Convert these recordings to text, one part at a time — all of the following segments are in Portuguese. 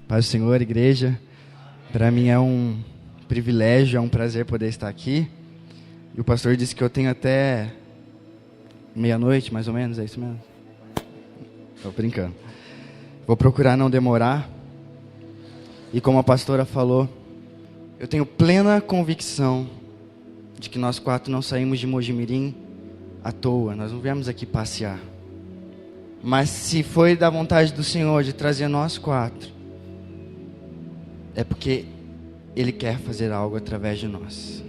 Paz do Senhor, igreja. Para mim é um privilégio, é um prazer poder estar aqui. E o pastor disse que eu tenho até meia-noite, mais ou menos, é isso mesmo? Estou brincando. Vou procurar não demorar. E como a pastora falou, eu tenho plena convicção de que nós 4 não saímos de Mojimirim à toa. Nós não viemos aqui passear. Mas se foi da vontade do Senhor de trazer nós 4, é porque Ele quer fazer algo através de nós.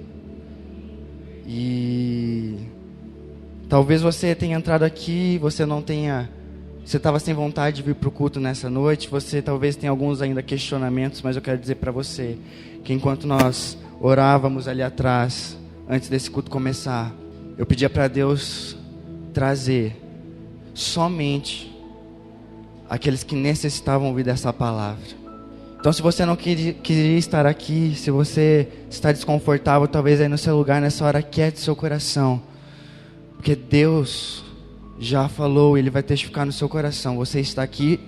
E talvez você tenha entrado aqui, você estava sem vontade de vir para o culto nessa noite, você talvez tenha alguns ainda questionamentos, mas eu quero dizer para você que enquanto nós orávamos ali atrás, antes desse culto começar, eu pedia para Deus trazer somente aqueles que necessitavam ouvir dessa palavra. Então, se você não queria estar aqui, se você está desconfortável, talvez aí no seu lugar, nessa hora, quiete seu coração. Porque Deus já falou, Ele vai testificar no seu coração. Você está aqui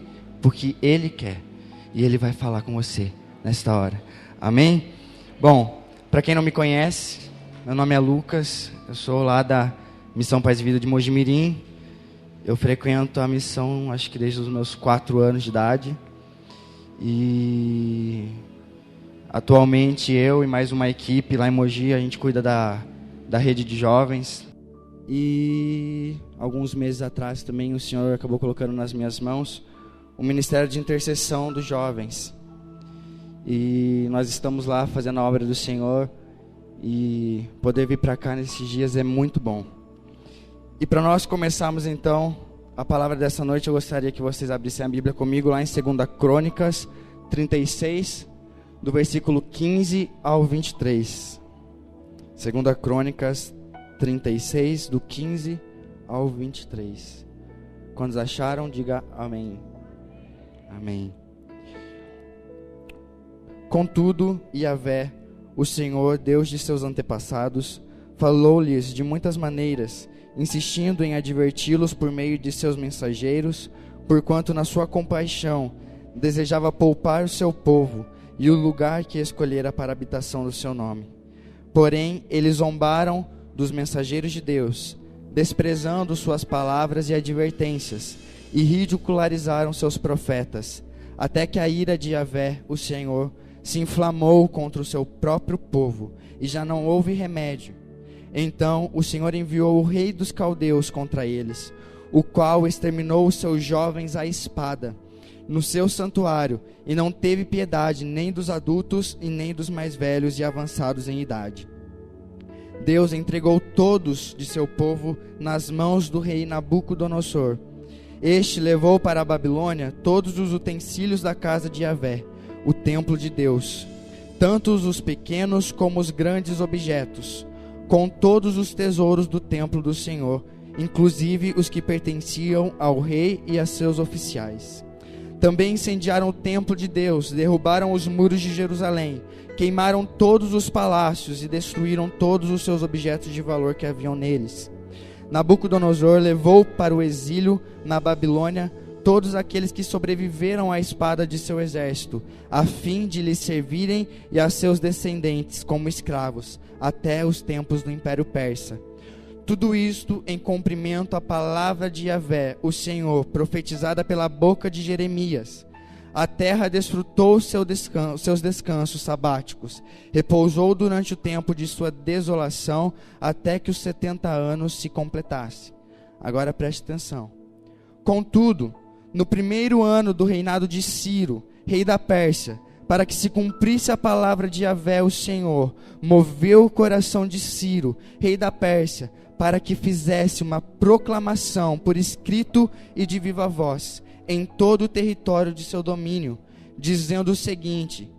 porque Ele quer. E Ele vai falar com você nesta hora. Amém? Bom, para quem não me conhece, meu nome é Lucas. Eu sou lá da Missão Paz e Vida de Mojimirim. Eu frequento a missão, acho que desde os meus 4 anos de idade. E atualmente eu e mais uma equipe lá em Mogi, a gente cuida da rede de jovens. E alguns meses atrás também o Senhor acabou colocando nas minhas mãos o Ministério de Intercessão dos Jovens. E nós estamos lá fazendo a obra do Senhor. E poder vir para cá nesses dias é muito bom. E para nós começarmos então a palavra dessa noite, eu gostaria que vocês abrissem a Bíblia comigo lá em 2 Crônicas 36, do versículo 15 ao 23. 2 Crônicas 36, do 15 ao 23. Quando acharam, diga amém. Amém. Contudo, Yahvé, o Senhor, Deus de seus antepassados, falou-lhes de muitas maneiras, insistindo em adverti-los por meio de seus mensageiros, porquanto na sua compaixão desejava poupar o seu povo e o lugar que escolhera para a habitação do seu nome. Porém, eles zombaram dos mensageiros de Deus, desprezando suas palavras e advertências, e ridicularizaram seus profetas, até que a ira de Yahvé, o Senhor, se inflamou contra o seu próprio povo, e já não houve remédio. Então o Senhor enviou o rei dos caldeus contra eles, o qual exterminou os seus jovens à espada no seu santuário, e não teve piedade nem dos adultos e nem dos mais velhos e avançados em idade. Deus entregou todos de seu povo nas mãos do rei Nabucodonosor. Este levou para a Babilônia todos os utensílios da casa de Yahvé, o templo de Deus, tanto os pequenos como os grandes objetos, com todos os tesouros do templo do Senhor, inclusive os que pertenciam ao rei e a seus oficiais. Também incendiaram o templo de Deus, derrubaram os muros de Jerusalém, queimaram todos os palácios e destruíram todos os seus objetos de valor que haviam neles. Nabucodonosor levou para o exílio na Babilônia todos aqueles que sobreviveram à espada de seu exército, a fim de lhes servirem e a seus descendentes como escravos, até os tempos do Império Persa. Tudo isto em cumprimento à palavra de Yahvé, o Senhor, profetizada pela boca de Jeremias. A terra desfrutou seus descansos sabáticos, repousou durante o tempo de sua desolação, até que os 70 anos se completassem. Agora preste atenção. Contudo, no primeiro ano do reinado de Ciro, rei da Pérsia, para que se cumprisse a palavra de Yahvé, o Senhor, moveu o coração de Ciro, rei da Pérsia, para que fizesse uma proclamação por escrito e de viva voz, em todo o território de seu domínio, dizendo o seguinte: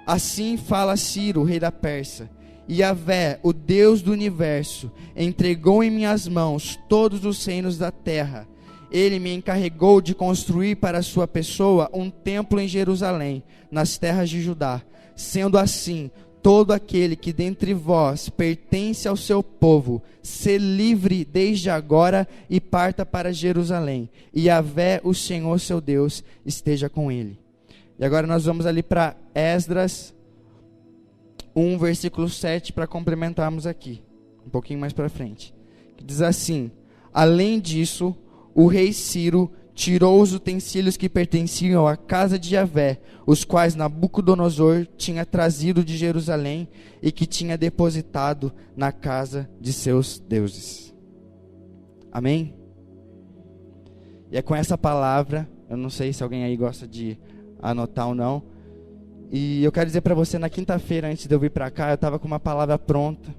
assim fala Ciro, rei da Pérsia: Yahvé, o Deus do universo, entregou em minhas mãos todos os reinos da terra. Ele me encarregou de construir para a sua pessoa um templo em Jerusalém, nas terras de Judá. Sendo assim, todo aquele que dentre vós pertence ao seu povo, se livre desde agora e parta para Jerusalém. E Yahvé, o Senhor seu Deus, esteja com ele. E agora nós vamos ali para Esdras 1, versículo 7, para complementarmos aqui, um pouquinho mais para frente. Que diz assim: além disso, o rei Ciro tirou os utensílios que pertenciam à casa de Javé, os quais Nabucodonosor tinha trazido de Jerusalém e que tinha depositado na casa de seus deuses. Amém? E é com essa palavra, eu não sei se alguém aí gosta de anotar ou não, e eu quero dizer para você, na quinta-feira, antes de eu vir para cá, eu estava com uma palavra pronta,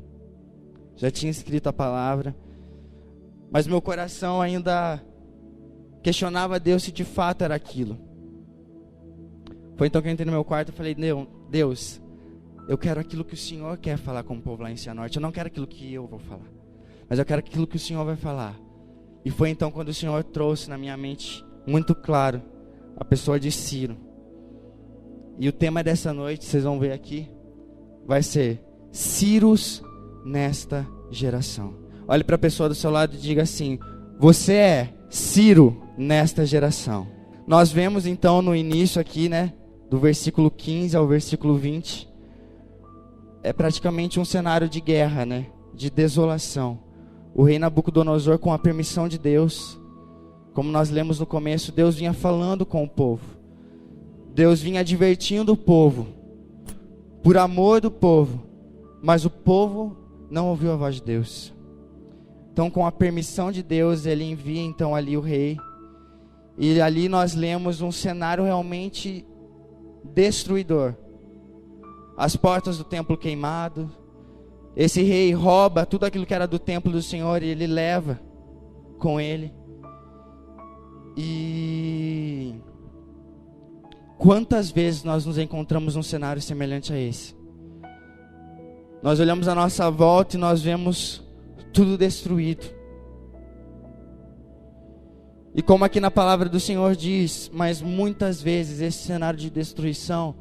já tinha escrito a palavra, mas meu coração ainda questionava a Deus se de fato era aquilo. Foi então que eu entrei no meu quarto e falei: Deus, eu quero aquilo que o Senhor quer falar com o povo lá em Cianorte. Eu não quero aquilo que eu vou falar, mas eu quero aquilo que o Senhor vai falar. E foi então quando o Senhor trouxe na minha mente, muito claro, a pessoa de Ciro. E o tema dessa noite, vocês vão ver aqui, vai ser Ciros nesta geração. Olhe para a pessoa do seu lado e diga assim: você é Ciro nesta geração. Nós vemos então no início aqui, né, do versículo 15 ao versículo 20, é praticamente um cenário de guerra, né, de desolação. O rei Nabucodonosor, com a permissão de Deus, como nós lemos no começo, Deus vinha falando com o povo. Deus vinha advertindo o povo, por amor do povo, mas o povo não ouviu a voz de Deus. Então, com a permissão de Deus, ele envia então ali o rei. E ali nós lemos um cenário realmente destruidor. As portas do templo queimado. Esse rei rouba tudo aquilo que era do templo do Senhor e ele leva com ele. E quantas vezes nós nos encontramos num cenário semelhante a esse? Nós olhamos à nossa volta e nós vemos tudo destruído. E como aqui na palavra do Senhor diz, mas muitas vezes esse cenário de destruição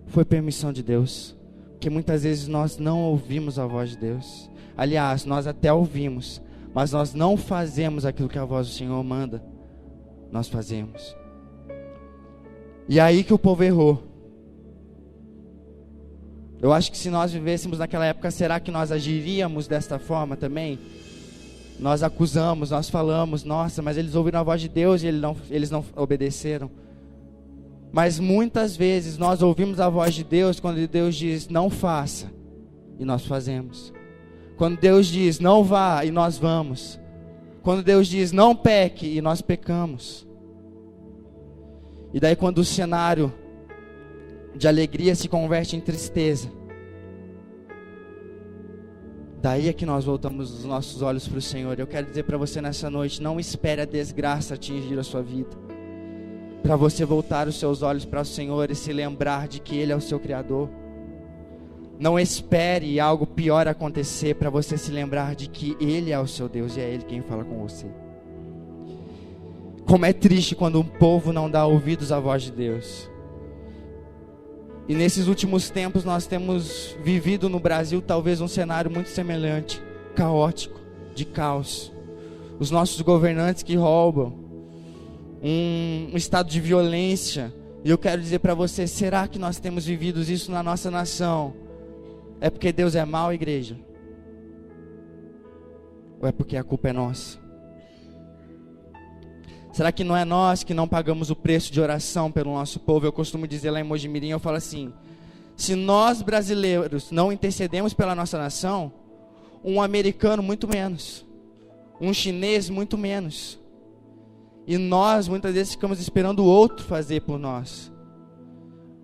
foi permissão de Deus. Porque muitas vezes nós não ouvimos a voz de Deus. Aliás, nós até ouvimos, mas nós não fazemos aquilo que a voz do Senhor manda. Nós fazemos. E aí que o povo errou. Eu acho que se nós vivêssemos naquela época, será que nós agiríamos desta forma também? Nós acusamos, nós falamos: nossa, mas eles ouviram a voz de Deus e eles não obedeceram. Mas muitas vezes nós ouvimos a voz de Deus quando Deus diz não faça, e nós fazemos. Quando Deus diz não vá, e nós vamos. Quando Deus diz não peque, e nós pecamos. E daí quando o cenário de alegria se converte em tristeza, daí é que nós voltamos os nossos olhos para o Senhor. Eu quero dizer para você nessa noite: não espere a desgraça atingir a sua vida, para você voltar os seus olhos para o Senhor e se lembrar de que Ele é o seu Criador. Não espere algo pior acontecer para você se lembrar de que Ele é o seu Deus e é Ele quem fala com você. Como é triste quando um povo não dá ouvidos à voz de Deus. E nesses últimos tempos nós temos vivido no Brasil talvez um cenário muito semelhante, caótico, de caos. Os nossos governantes que roubam, um estado de violência. E eu quero dizer para você: será que nós temos vivido isso na nossa nação? É porque Deus é mau, igreja? Ou é porque a culpa é nossa? Será que não é nós que não pagamos o preço de oração pelo nosso povo? Eu costumo dizer lá em Mojimirim, eu falo assim: se nós brasileiros não intercedemos pela nossa nação, um americano muito menos, um chinês muito menos. E nós muitas vezes ficamos esperando o outro fazer por nós.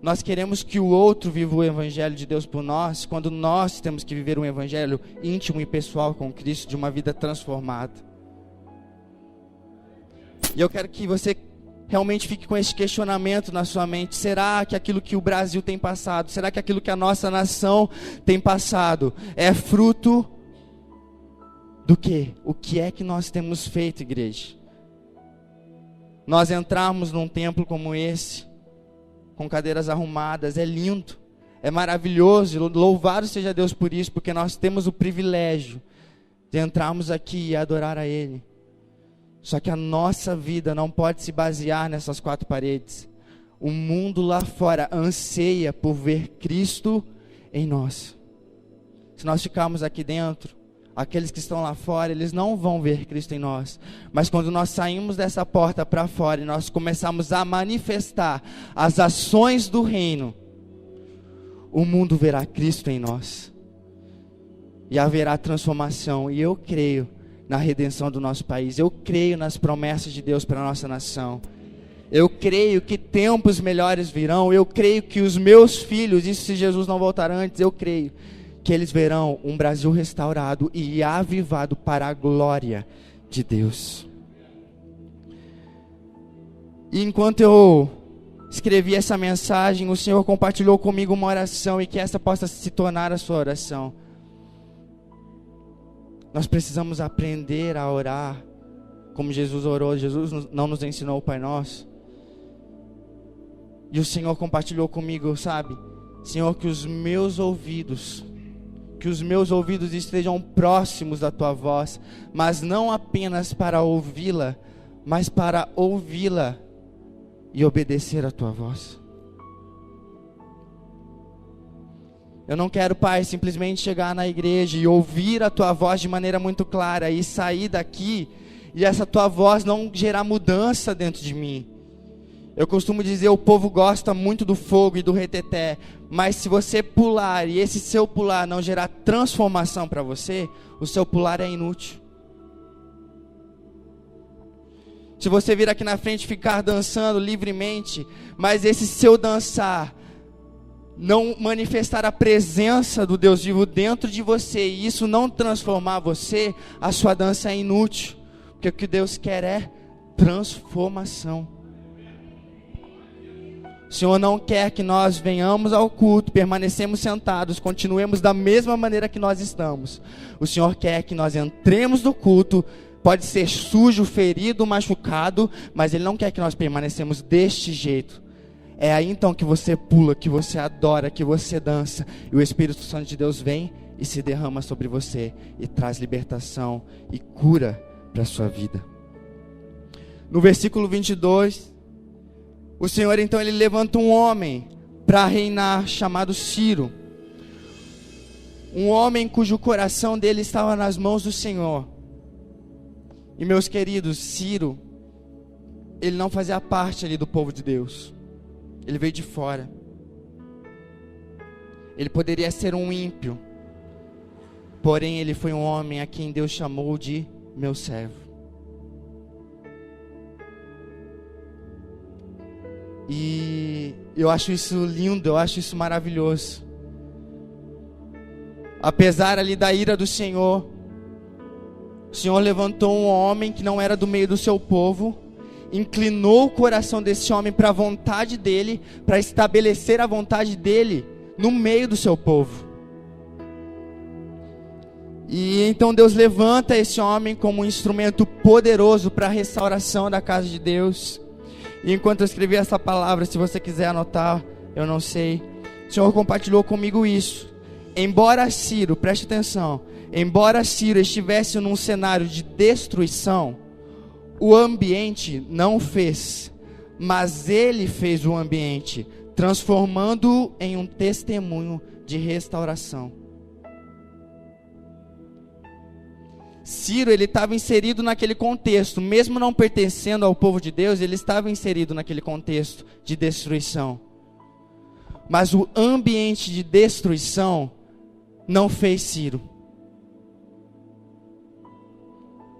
Nós queremos que o outro viva o evangelho de Deus por nós, quando nós temos que viver um evangelho íntimo e pessoal com Cristo, de uma vida transformada. E eu quero que você realmente fique com esse questionamento na sua mente: será que aquilo que o Brasil tem passado, será que aquilo que a nossa nação tem passado é fruto do quê? O que é que nós temos feito, igreja? Nós entrarmos num templo como esse, com cadeiras arrumadas, é lindo, é maravilhoso, louvado seja Deus por isso, porque nós temos o privilégio de entrarmos aqui e adorar a Ele. Só que a nossa vida não pode se basear nessas quatro paredes. O mundo lá fora anseia por ver Cristo em nós. Se nós ficarmos aqui dentro, aqueles que estão lá fora, eles não vão ver Cristo em nós. Mas quando nós saímos dessa porta para fora e nós começamos a manifestar as ações do reino, o mundo verá Cristo em nós. E haverá transformação. E eu creio na redenção do nosso país. Eu creio nas promessas de Deus para a nossa nação. Eu creio que tempos melhores virão. Eu creio que os meus filhos, isso se Jesus não voltar antes, eu creio que eles verão um Brasil restaurado e avivado para a glória de Deus. E enquanto eu escrevi essa mensagem, o Senhor compartilhou comigo uma oração, e que essa possa se tornar a sua oração. Nós precisamos aprender a orar como Jesus orou. Jesus não nos ensinou o Pai Nosso. E o Senhor compartilhou comigo, sabe? Senhor, que os meus ouvidos estejam próximos da Tua voz, mas não apenas para ouvi-la, mas para ouvi-la e obedecer a Tua voz. Eu não quero, Pai, simplesmente chegar na igreja e ouvir a Tua voz de maneira muito clara e sair daqui e essa Tua voz não gerar mudança dentro de mim. Eu costumo dizer, o povo gosta muito do fogo e do reteté, mas se você pular e esse seu pular não gerar transformação para você, o seu pular é inútil. Se você vir aqui na frente e ficar dançando livremente, mas esse seu dançar não manifestar a presença do Deus vivo dentro de você, e isso não transformar você, a sua dança é inútil. Porque o que Deus quer é transformação. O Senhor não quer que nós venhamos ao culto, permanecemos sentados, continuemos da mesma maneira que nós estamos. O Senhor quer que nós entremos no culto, pode ser sujo, ferido, machucado, mas Ele não quer que nós permanecemos deste jeito. É aí então que você pula, que você adora, que você dança, e o Espírito Santo de Deus vem e se derrama sobre você, e traz libertação e cura para a sua vida. No versículo 22... o Senhor então ele levanta um homem para reinar, chamado Ciro. Um homem cujo coração dele estava nas mãos do Senhor. E meus queridos, Ciro, ele não fazia parte ali do povo de Deus. Ele veio de fora. Ele poderia ser um ímpio. Porém, ele foi um homem a quem Deus chamou de meu servo. E eu acho isso lindo, eu acho isso maravilhoso. Apesar ali da ira do Senhor, o Senhor levantou um homem que não era do meio do seu povo, inclinou o coração desse homem para a vontade dele, para estabelecer a vontade dele no meio do seu povo. E então Deus levanta esse homem como um instrumento poderoso para a restauração da casa de Deus. E enquanto eu escrevi essa palavra, se você quiser anotar, eu não sei, o Senhor compartilhou comigo isso. Embora Ciro, preste atenção, embora Ciro estivesse num cenário de destruição, o ambiente não fez, mas ele fez o ambiente, transformando-o em um testemunho de restauração. Ciro, ele estava inserido naquele contexto, mesmo não pertencendo ao povo de Deus, ele estava inserido naquele contexto de destruição. Mas o ambiente de destruição não fez Ciro.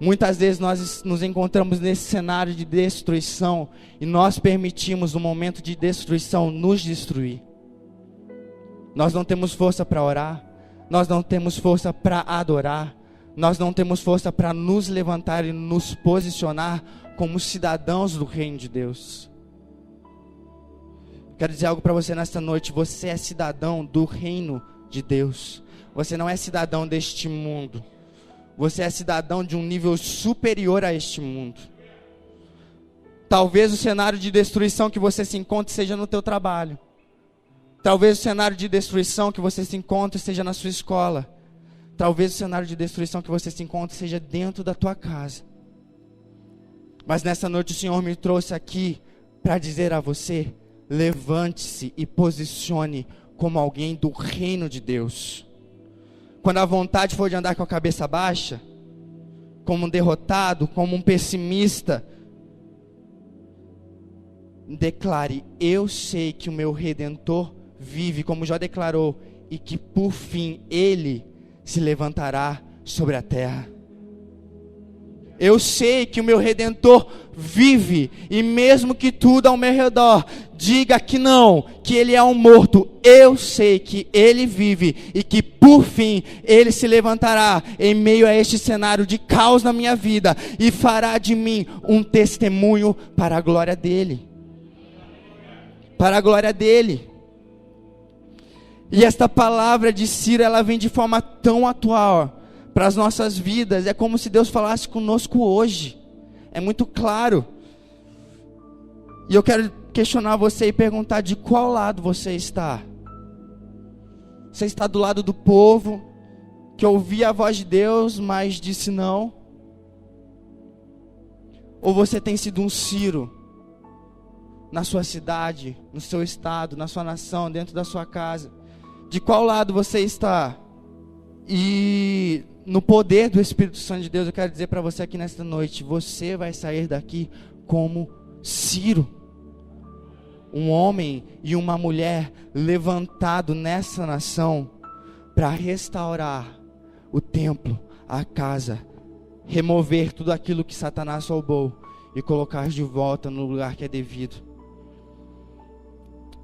Muitas vezes nós nos encontramos nesse cenário de destruição e nós permitimos o momento de destruição nos destruir. Nós não temos força para orar, nós não temos força para adorar, nós não temos força para nos levantar e nos posicionar como cidadãos do reino de Deus. Quero dizer algo para você nesta noite. Você é cidadão do reino de Deus. Você não é cidadão deste mundo. Você é cidadão de um nível superior a este mundo. Talvez o cenário de destruição que você se encontre seja no teu trabalho. Talvez o cenário de destruição que você se encontre seja na sua escola. Talvez o cenário de destruição que você se encontre seja dentro da tua casa. Mas nessa noite o Senhor me trouxe aqui para dizer a você: levante-se e posicione como alguém do reino de Deus. Quando a vontade for de andar com a cabeça baixa, como um derrotado, como um pessimista, declare: eu sei que o meu Redentor vive, como já declarou, e que por fim Ele se levantará sobre a terra. Eu sei que o meu Redentor vive, e mesmo que tudo ao meu redor diga que não, que Ele é um morto, eu sei que Ele vive e que por fim Ele se levantará em meio a este cenário de caos na minha vida e fará de mim um testemunho para a glória dEle. Para a glória dEle. E esta palavra de Ciro, ela vem de forma tão atual para as nossas vidas. É como se Deus falasse conosco hoje. É muito claro. E eu quero questionar você e perguntar: de qual lado você está? Você está do lado do povo que ouvia a voz de Deus, mas disse não? Ou você tem sido um Ciro na sua cidade, no seu estado, na sua nação, dentro da sua casa? De qual lado você está? E no poder do Espírito Santo de Deus, eu quero dizer para você aqui nesta noite: você vai sair daqui como Ciro, um homem e uma mulher levantado nessa nação para restaurar o templo, a casa, remover tudo aquilo que Satanás roubou e colocar de volta no lugar que é devido.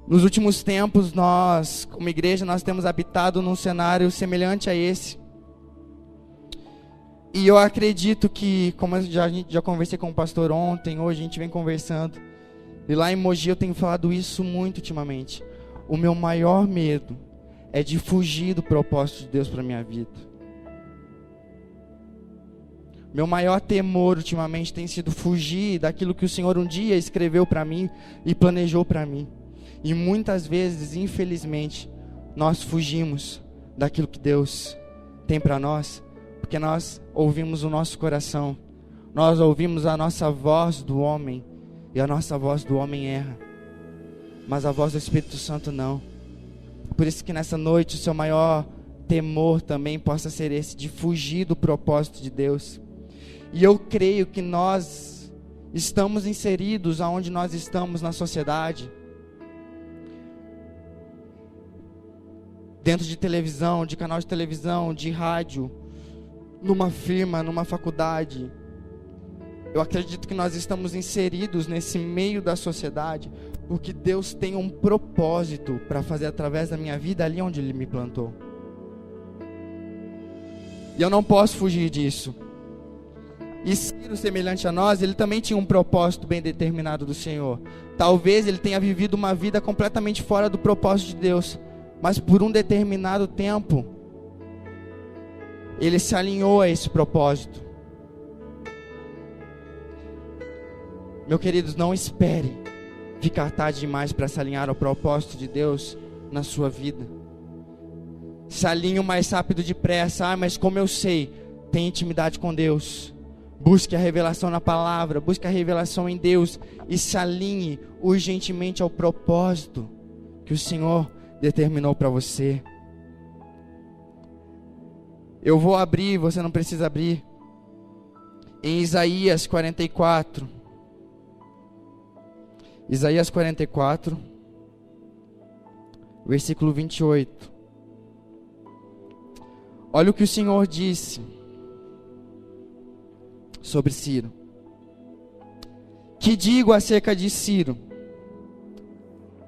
Nos últimos tempos, nós, como igreja, nós temos habitado num cenário semelhante a esse. E eu acredito que, como a gente já conversei com o pastor ontem, hoje a gente vem conversando, e lá em Mogi eu tenho falado isso muito ultimamente. O meu maior medo é de fugir do propósito de Deus para a minha vida. Meu maior temor ultimamente tem sido fugir daquilo que o Senhor um dia escreveu para mim e planejou para mim. E muitas vezes, infelizmente, nós fugimos daquilo que Deus tem para nós, porque nós ouvimos o nosso coração, nós ouvimos a nossa voz do homem, e a nossa voz do homem erra, mas a voz do Espírito Santo não. Por isso que nessa noite o seu maior temor também possa ser esse, de fugir do propósito de Deus. E eu creio que nós estamos inseridos aonde nós estamos na sociedade, dentro de televisão, de canal de televisão, de rádio, numa firma, numa faculdade. Eu acredito que nós estamos inseridos nesse meio da sociedade, porque Deus tem um propósito para fazer através da minha vida ali onde Ele me plantou. E eu não posso fugir disso. E Ciro, semelhante a nós, ele também tinha um propósito bem determinado do Senhor. Talvez ele tenha vivido uma vida completamente fora do propósito de Deus, mas por um determinado tempo, ele se alinhou a esse propósito. Meu queridos, não espere ficar tarde demais para se alinhar ao propósito de Deus na sua vida. Se alinhe o mais rápido depressa. Mas como eu sei, tenha intimidade com Deus. Busque a revelação na palavra, busque a revelação em Deus e se alinhe urgentemente ao propósito que o Senhor determinou para você. Eu vou abrir, você não precisa abrir, em Isaías 44. Isaías 44, versículo 28. Olha o que o Senhor disse sobre Ciro. Que digo acerca de Ciro?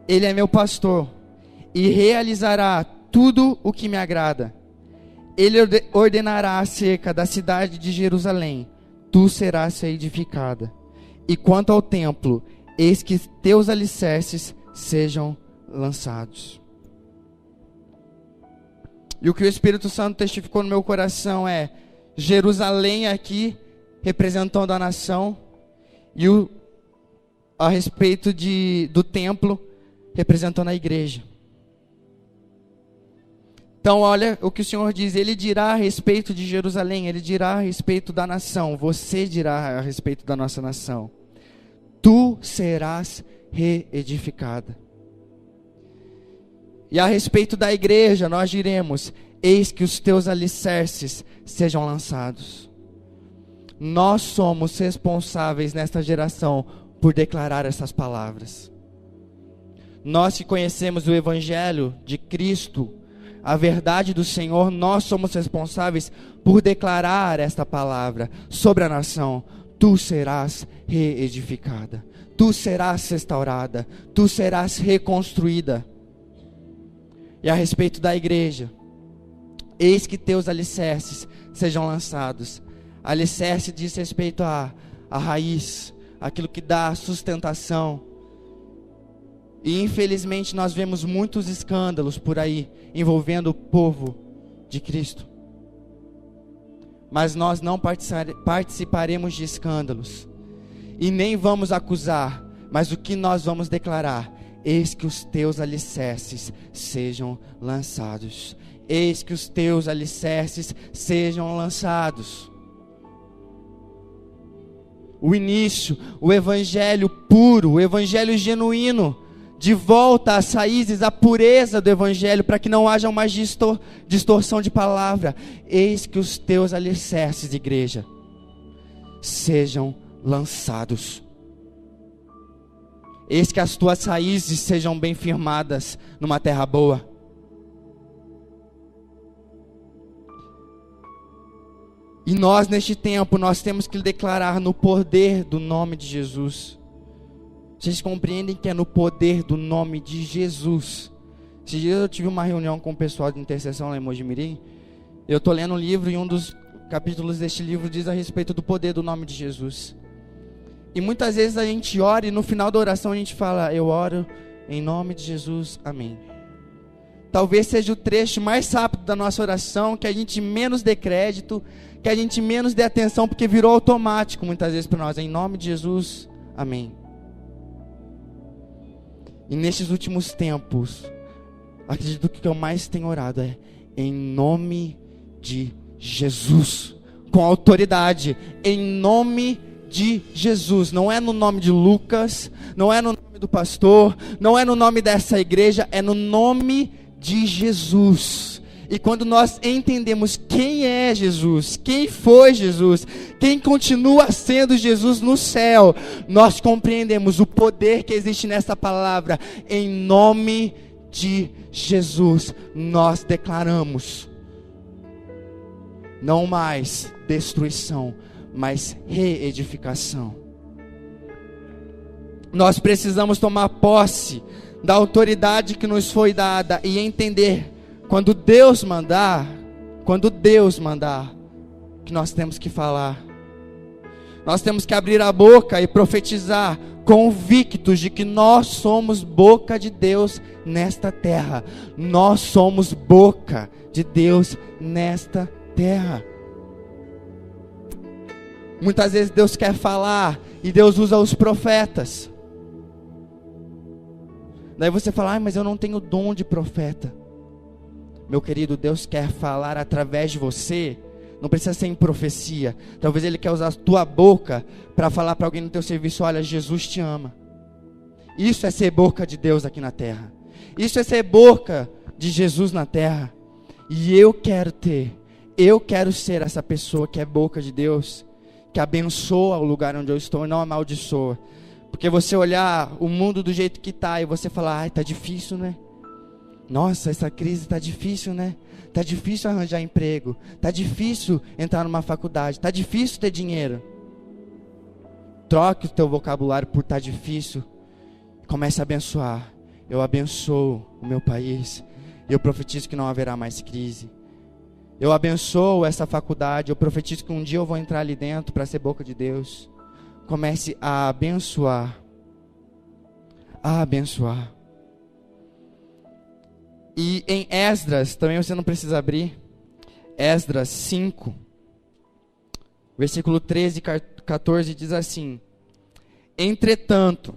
Ele é meu pastor e realizará tudo o que me agrada. Ele ordenará acerca da cidade de Jerusalém: tu serás edificada. E quanto ao templo, eis que teus alicerces sejam lançados. E o que o Espírito Santo testificou no meu coração é Jerusalém aqui representando a nação, e a respeito do templo representando a igreja. Então olha o que o Senhor diz: Ele dirá a respeito de Jerusalém, Ele dirá a respeito da nação, você dirá a respeito da nossa nação: tu serás reedificada. E a respeito da igreja, nós diremos: eis que os teus alicerces sejam lançados. Nós somos responsáveis nesta geração por declarar essas palavras. Nós que conhecemos o Evangelho de Cristo, a verdade do Senhor, nós somos responsáveis por declarar esta palavra sobre a nação: tu serás reedificada, tu serás restaurada, tu serás reconstruída. E a respeito da igreja, eis que teus alicerces sejam lançados. Alicerce diz respeito à raiz, aquilo que dá sustentação. E infelizmente nós vemos muitos escândalos por aí, envolvendo o povo de Cristo. Mas nós não participaremos de escândalos, e nem vamos acusar, mas o que nós vamos declarar: eis que os teus alicerces sejam lançados. Eis que os teus alicerces sejam lançados. O início, o evangelho puro, o evangelho genuíno, de volta às raízes, à pureza do evangelho, para que não haja mais distorção de palavra. Eis que os teus alicerces, igreja, sejam lançados. Eis que as tuas raízes sejam bem firmadas numa terra boa. E nós, neste tempo, nós temos que declarar no poder do nome de Jesus. Vocês compreendem que é no poder do nome de Jesus? Esses dias eu tive uma reunião com o pessoal de intercessão lá em Mojimirim. Eu estou lendo um livro e um dos capítulos deste livro diz a respeito do poder do nome de Jesus. E muitas vezes a gente ora e no final da oração a gente fala: eu oro em nome de Jesus, amém. Talvez seja o trecho mais rápido da nossa oração, que a gente menos dê crédito, que a gente menos dê atenção, porque virou automático muitas vezes para nós: em nome de Jesus, amém. E nestes últimos tempos, acredito que o que eu mais tenho orado é: em nome de Jesus, com autoridade, em nome de Jesus. Não é no nome de Lucas, não é no nome do pastor, não é no nome dessa igreja, é no nome de Jesus. E quando nós entendemos quem é Jesus, quem foi Jesus, quem continua sendo Jesus no céu, nós compreendemos o poder que existe nessa palavra. Em nome de Jesus, nós declaramos: não mais destruição, mas reedificação. Nós precisamos tomar posse da autoridade que nos foi dada e entender: quando Deus mandar, que nós temos que falar. Nós temos que abrir a boca e profetizar, convictos de que nós somos boca de Deus nesta terra. Nós somos boca de Deus nesta terra. Muitas vezes Deus quer falar e Deus usa os profetas. Daí você fala: mas eu não tenho dom de profeta. Meu querido, Deus quer falar através de você. Não precisa ser em profecia. Talvez Ele quer usar a tua boca para falar para alguém no teu serviço: olha, Jesus te ama. Isso é ser boca de Deus aqui na terra. Isso é ser boca de Jesus na terra. E eu quero ser essa pessoa que é boca de Deus, que abençoa o lugar onde eu estou e não amaldiçoa. Porque você olhar o mundo do jeito que está e você falar: ai, tá difícil, né? Nossa, essa crise tá difícil, né? Tá difícil arranjar emprego, tá difícil entrar numa faculdade, tá difícil ter dinheiro. Troque o teu vocabulário por tá difícil. Comece a abençoar. Eu abençoo o meu país. Eu profetizo que não haverá mais crise. Eu abençoo essa faculdade. Eu profetizo que um dia eu vou entrar ali dentro para ser boca de Deus. Comece a abençoar. A abençoar. E em Esdras, também você não precisa abrir, Esdras 5, versículo 13 e 14 diz assim: entretanto,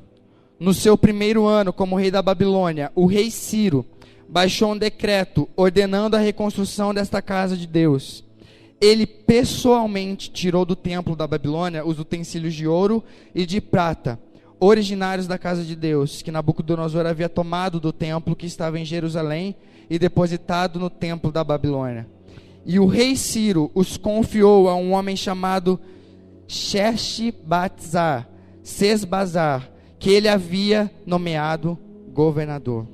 no seu primeiro ano como rei da Babilônia, o rei Ciro baixou um decreto ordenando a reconstrução desta casa de Deus. Ele pessoalmente tirou do templo da Babilônia os utensílios de ouro e de prata, originários da casa de Deus, que Nabucodonosor havia tomado do templo que estava em Jerusalém e depositado no templo da Babilônia. E o rei Ciro os confiou a um homem chamado Sheshbazzar, que ele havia nomeado governador.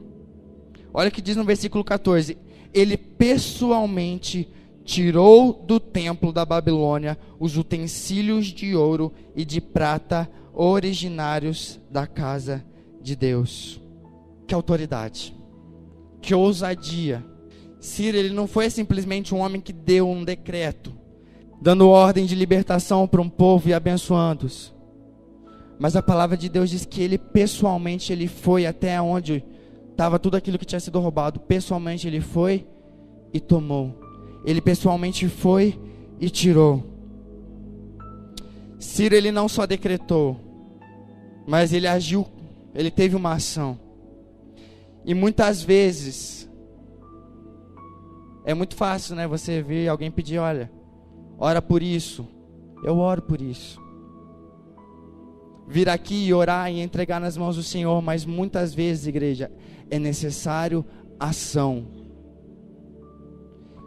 Olha o que diz no versículo 14: ele pessoalmente tirou do templo da Babilônia os utensílios de ouro e de prata originários da casa de Deus. Que autoridade, que ousadia. Ciro, ele não foi simplesmente um homem que deu um decreto, dando ordem de libertação para um povo e abençoando-os. Mas a palavra de Deus diz que ele pessoalmente, ele foi até onde estava tudo aquilo que tinha sido roubado. Pessoalmente ele foi e tomou. Ele pessoalmente foi e tirou. Ciro, ele não só decretou, mas ele agiu, ele teve uma ação. E muitas vezes é muito fácil, né, você ver alguém pedir, olha, ora por isso. Eu oro por isso. Vir aqui e orar e entregar nas mãos do Senhor, mas muitas vezes, igreja, é necessário ação.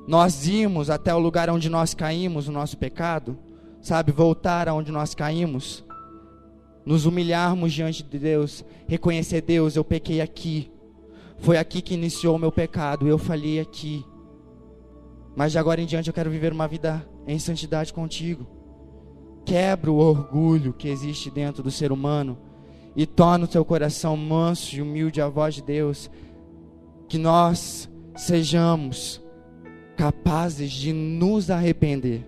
Nós irmos até o lugar onde nós caímos, o nosso pecado, sabe, voltar aonde nós caímos, nos humilharmos diante de Deus, reconhecer: Deus, eu pequei aqui, foi aqui que iniciou o meu pecado, eu falhei aqui, mas de agora em diante eu quero viver uma vida em santidade contigo. Quebra o orgulho que existe dentro do ser humano e torna o teu coração manso e humilde à voz de Deus. Que nós sejamos capazes de nos arrepender.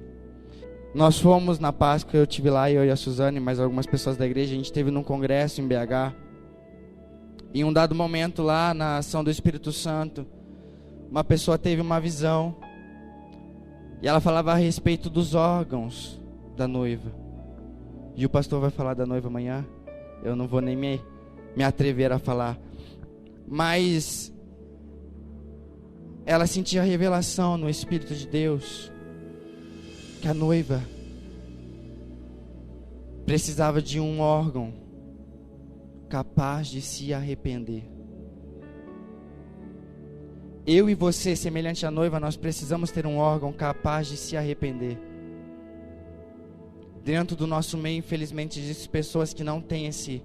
Nós fomos na Páscoa, eu estive lá, eu e a Suzane, mais algumas pessoas da igreja, a gente esteve num congresso em BH. Em um dado momento lá, na ação do Espírito Santo, uma pessoa teve uma visão, e ela falava a respeito dos órgãos da noiva. E o pastor vai falar da noiva amanhã, eu não vou nem me atrever a falar. Mas ela sentia a revelação no Espírito de Deus que a noiva precisava de um órgão capaz de se arrepender. Eu e você, semelhante à noiva, nós precisamos ter um órgão capaz de se arrepender. Dentro do nosso meio, infelizmente, existem pessoas que não têm esse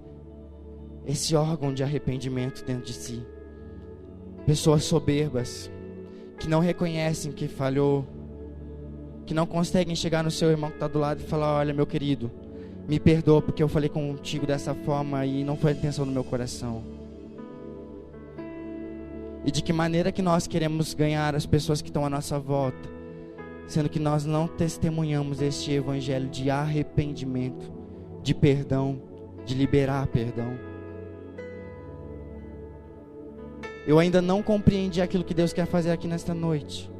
órgão de arrependimento dentro de si. Pessoas soberbas, que não reconhecem que falhou, que não conseguem chegar no seu irmão que está do lado e falar: olha, meu querido, me perdoa porque eu falei contigo dessa forma e não foi a intenção do meu coração. E de que maneira que nós queremos ganhar as pessoas que estão à nossa volta, sendo que nós não testemunhamos este evangelho de arrependimento, de perdão, de liberar perdão. Eu ainda não compreendi aquilo que Deus quer fazer aqui nesta noite,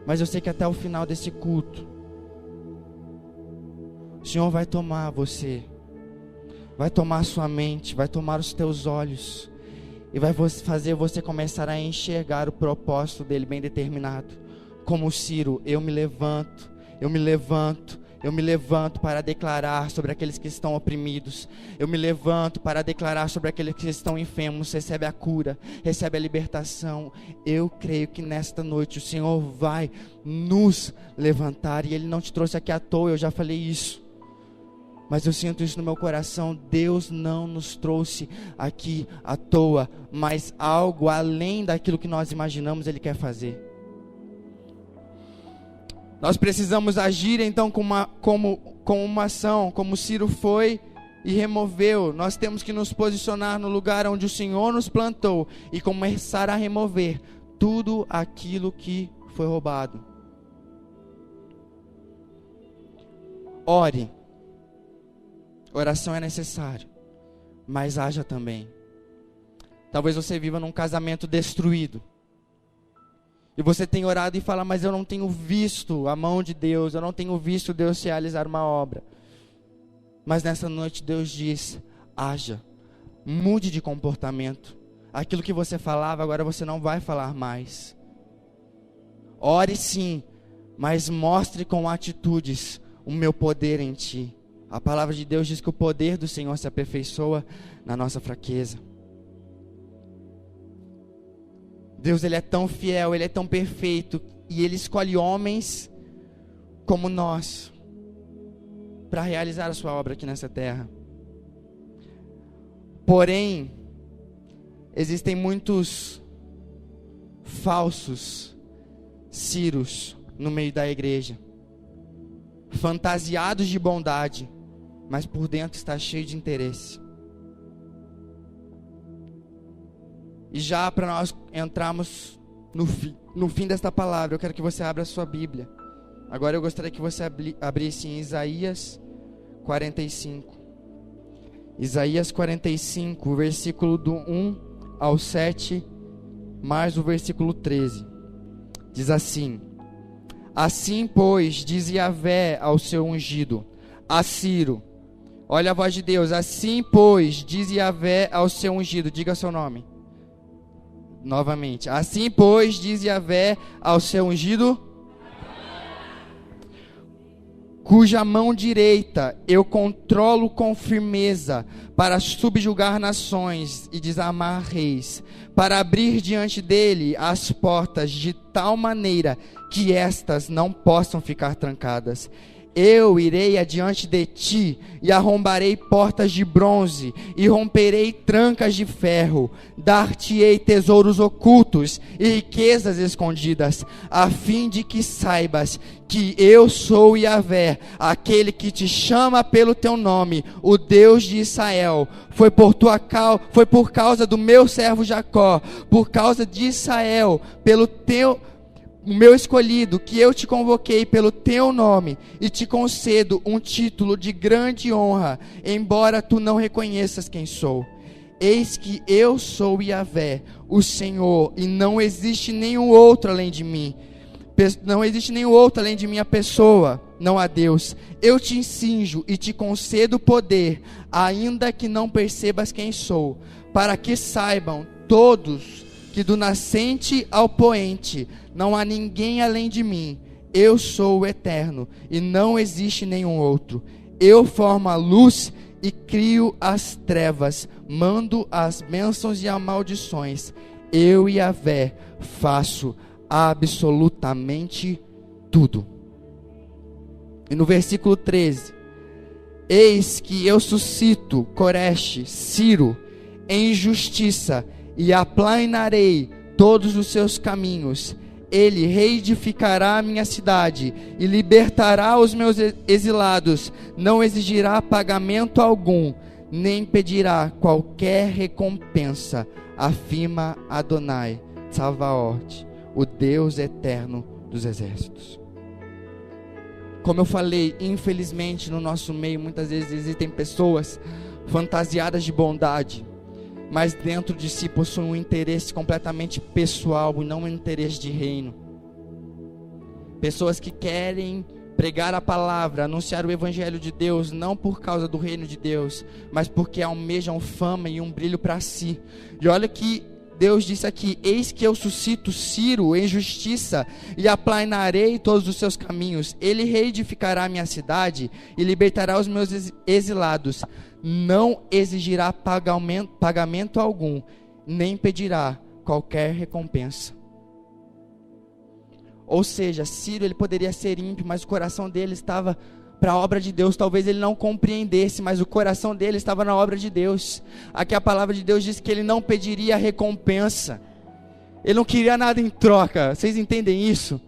mas eu sei que até o final desse culto, o Senhor vai tomar você, vai tomar a sua mente, vai tomar os teus olhos, e vai fazer você começar a enxergar o propósito dele bem determinado. Como Ciro, eu me levanto para declarar sobre aqueles que estão oprimidos. Eu me levanto para declarar sobre aqueles que estão enfermos. Recebe a cura, recebe a libertação. Eu creio que nesta noite o Senhor vai nos levantar. E Ele não te trouxe aqui à toa, eu já falei isso. Mas eu sinto isso no meu coração. Deus não nos trouxe aqui à toa, mas algo além daquilo que nós imaginamos Ele quer fazer. Nós precisamos agir então com uma ação, como Ciro foi e removeu. Nós temos que nos posicionar no lugar onde o Senhor nos plantou e começar a remover tudo aquilo que foi roubado. Ore. Oração é necessário, mas haja também. Talvez você viva num casamento destruído, e você tem orado e fala: mas eu não tenho visto a mão de Deus, eu não tenho visto Deus realizar uma obra. Mas nessa noite Deus diz: haja, mude de comportamento. Aquilo que você falava, agora você não vai falar mais. Ore sim, mas mostre com atitudes o meu poder em ti. A palavra de Deus diz que o poder do Senhor se aperfeiçoa na nossa fraqueza. Deus, Ele é tão fiel, Ele é tão perfeito, e Ele escolhe homens como nós para realizar a sua obra aqui nessa terra. Porém, existem muitos falsos Ciros no meio da igreja, fantasiados de bondade, mas por dentro está cheio de interesse. E já para nós entrarmos no fim desta palavra, eu quero que você abra a sua Bíblia. Agora eu gostaria que você abrisse em Isaías 45. Isaías 45, versículo do 1 ao 7, mais o versículo 13. Diz assim: Assim, pois, diz Yahvé ao seu ungido, a Ciro. Olha a voz de Deus. Assim, pois, diz Yahvé ao seu ungido. Diga seu nome. Novamente. Assim, pois, diz Yahvé ao seu ungido, cuja mão direita eu controlo com firmeza, para subjugar nações e desarmar reis, para abrir diante dele as portas de tal maneira que estas não possam ficar trancadas. Eu irei adiante de ti e arrombarei portas de bronze e romperei trancas de ferro. Dar-te-ei tesouros ocultos e riquezas escondidas, a fim de que saibas que eu sou Yahvé, aquele que te chama pelo teu nome, o Deus de Israel. Foi por causa do meu servo Jacó, por causa de Israel, o meu escolhido, que eu te convoquei pelo teu nome, e te concedo um título de grande honra, embora tu não reconheças quem sou. Eis que eu sou Yahvé, o Senhor, e não existe nenhum outro além de mim. Não existe nenhum outro além de minha pessoa, não há Deus. Eu te cinjo e te concedo poder, ainda que não percebas quem sou, para que saibam todos que do nascente ao poente não há ninguém além de mim. Eu sou o eterno e não existe nenhum outro. Eu formo a luz e crio as trevas, mando as bênçãos e as maldições. Eu, Yahvé, faço absolutamente tudo. E no versículo 13: Eis que eu suscito Coresh, Ciro, em justiça, e aplanarei todos os seus caminhos. Ele reedificará a minha cidade e libertará os meus exilados. Não exigirá pagamento algum, nem pedirá qualquer recompensa. Afirma Adonai Tsavaot, o Deus eterno dos exércitos. Como eu falei, infelizmente no nosso meio muitas vezes existem pessoas fantasiadas de bondade, mas dentro de si possuem um interesse completamente pessoal e não um interesse de reino. Pessoas que querem pregar a palavra, anunciar o evangelho de Deus, não por causa do reino de Deus, mas porque almejam fama e um brilho para si. E olha que Deus disse aqui: eis que eu suscito Ciro em justiça e aplanarei todos os seus caminhos. Ele reedificará a minha cidade e libertará os meus exilados. Não exigirá pagamento algum, nem pedirá qualquer recompensa. Ou seja, Ciro, ele poderia ser ímpio, mas o coração dele estava para a obra de Deus. Talvez ele não compreendesse, mas o coração dele estava na obra de Deus. Aqui a palavra de Deus diz que ele não pediria recompensa, ele não queria nada em troca. Vocês entendem isso?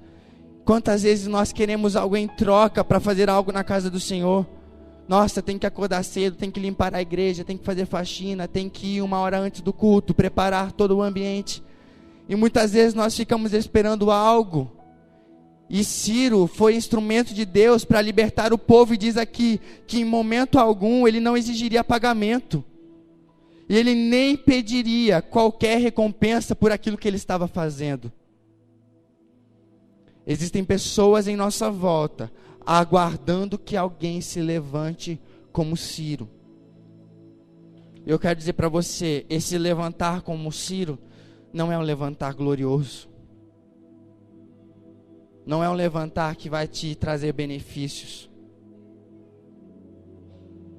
Quantas vezes nós queremos algo em troca para fazer algo na casa do Senhor? Nossa, tem que acordar cedo, tem que limpar a igreja, tem que fazer faxina, tem que ir 1 hora antes do culto, preparar todo o ambiente. E muitas vezes nós ficamos esperando algo. E Ciro foi instrumento de Deus para libertar o povo, e diz aqui que em momento algum ele não exigiria pagamento. E ele nem pediria qualquer recompensa por aquilo que ele estava fazendo. Existem pessoas em nossa volta aguardando que alguém se levante como Ciro. Eu quero dizer para você, esse levantar como Ciro não é um levantar glorioso. Não é um levantar que vai te trazer benefícios.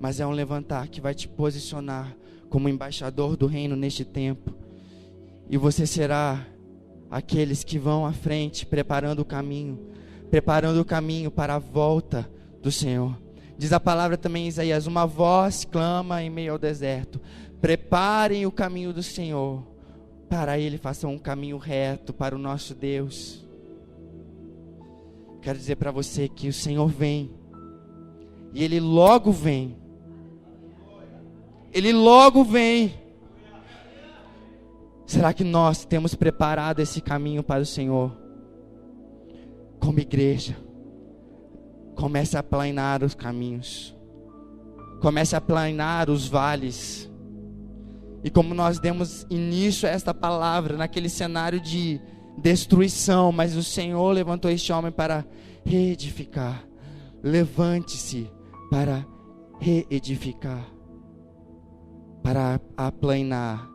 mas é um levantar que vai te posicionar como embaixador do reino neste tempo. E você será aqueles que vão à frente, preparando o caminho para a volta do Senhor. Diz a palavra também em Isaías: uma voz clama em meio ao deserto, preparem o caminho do Senhor, para Ele façam um caminho reto para o nosso Deus. Quero dizer para você que o Senhor vem, e Ele logo vem. Ele logo vem. Será que nós temos preparado esse caminho para o Senhor? Como igreja, comece a aplanar os caminhos, comece a aplanar os vales. E como nós demos início a esta palavra naquele cenário de destruição, mas o Senhor levantou este homem para reedificar. Levante-se para reedificar, para aplanar,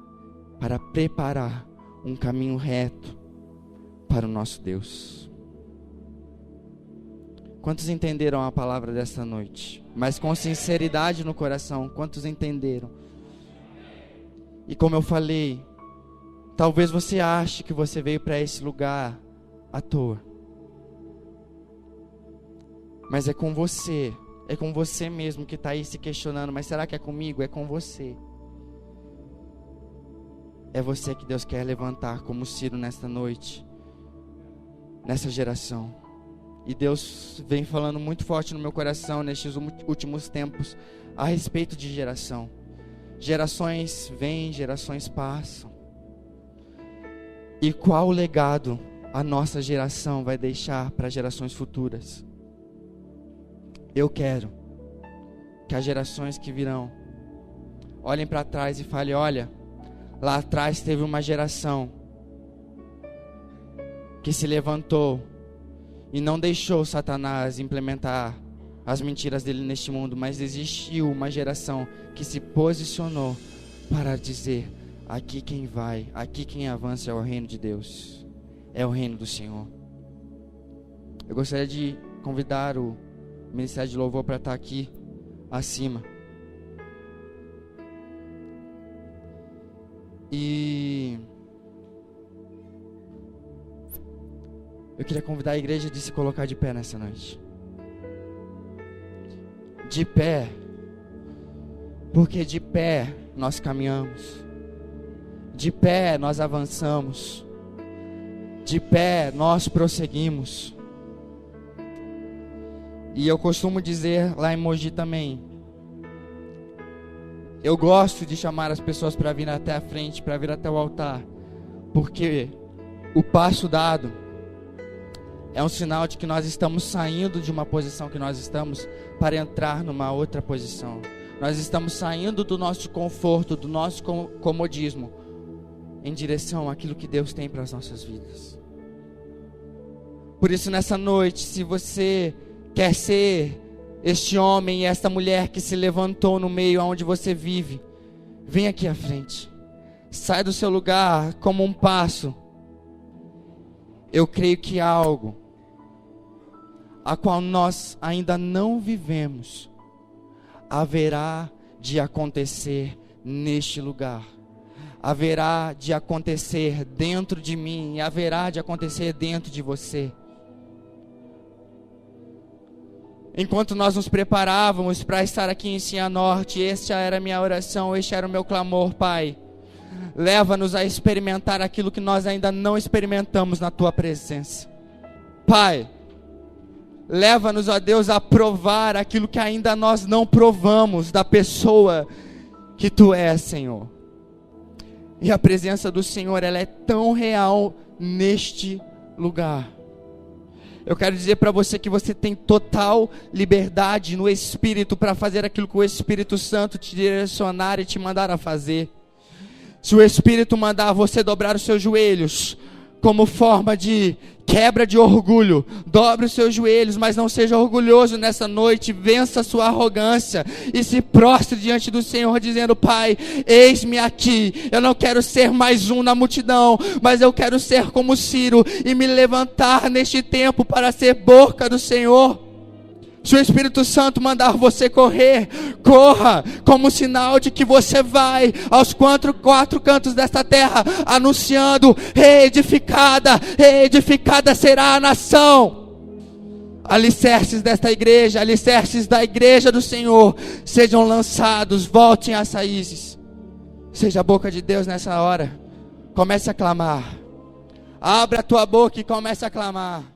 para preparar um caminho reto para o nosso Deus. Quantos entenderam a palavra desta noite? Mas com sinceridade no coração, quantos entenderam? E como eu falei, talvez você ache que você veio para esse lugar à toa. Mas é com você mesmo que está aí se questionando, mas será que é comigo? É com você. É você que Deus quer levantar como Ciro nesta noite, nessa geração. E Deus vem falando muito forte no meu coração nestes últimos tempos a respeito de geração. Gerações vêm, gerações passam. E qual legado a nossa geração vai deixar para gerações futuras? Eu quero que as gerações que virão olhem para trás e falem: olha, lá atrás teve uma geração que se levantou e não deixou Satanás implementar as mentiras dele neste mundo, mas existiu uma geração que se posicionou para dizer: aqui quem vai, aqui quem avança é o reino de Deus, é o reino do Senhor. Eu gostaria de convidar o Ministério de Louvor para estar aqui acima. E eu queria convidar a igreja de se colocar de pé nessa noite. De pé, porque de pé nós caminhamos, de pé nós avançamos, de pé nós prosseguimos. E eu costumo dizer lá em Mogi também, eu gosto de chamar as pessoas para vir até a frente, para vir até o altar, porque o passo dado é um sinal de que nós estamos saindo de uma posição que nós estamos para entrar numa outra posição. Nós estamos saindo do nosso conforto, do nosso comodismo, em direção àquilo que Deus tem para as nossas vidas. Por isso, nessa noite, se você quer ser este homem e esta mulher que se levantou no meio onde você vive, vem aqui à frente. Sai do seu lugar como um passo. Eu creio que algo a qual nós ainda não vivemos haverá de acontecer neste lugar. Haverá de acontecer dentro de mim e haverá de acontecer dentro de você. Enquanto nós nos preparávamos para estar aqui em Cianorte, esta era a minha oração, este era o meu clamor: Pai, leva-nos a experimentar aquilo que nós ainda não experimentamos na Tua presença. Pai, leva-nos, ó Deus, a provar aquilo que ainda nós não provamos da pessoa que Tu és, Senhor. E a presença do Senhor, ela é tão real neste lugar. Eu quero dizer para você que você tem total liberdade no Espírito para fazer aquilo que o Espírito Santo te direcionar e te mandar a fazer. Se o Espírito mandar você dobrar os seus joelhos como forma de quebra de orgulho, dobre os seus joelhos, mas não seja orgulhoso nessa noite. Vença a sua arrogância e se prostre diante do Senhor dizendo: Pai, eis-me aqui. Eu não quero ser mais um na multidão, mas eu quero ser como Ciro e me levantar neste tempo para ser boca do Senhor. Se o Espírito Santo mandar você correr, corra, como sinal de que você vai aos quatro cantos desta terra, anunciando: reedificada será a nação. Alicerces desta igreja, alicerces da igreja do Senhor, sejam lançados, voltem às raízes. Seja a boca de Deus nessa hora. Comece a clamar. Abra a tua boca e comece a clamar.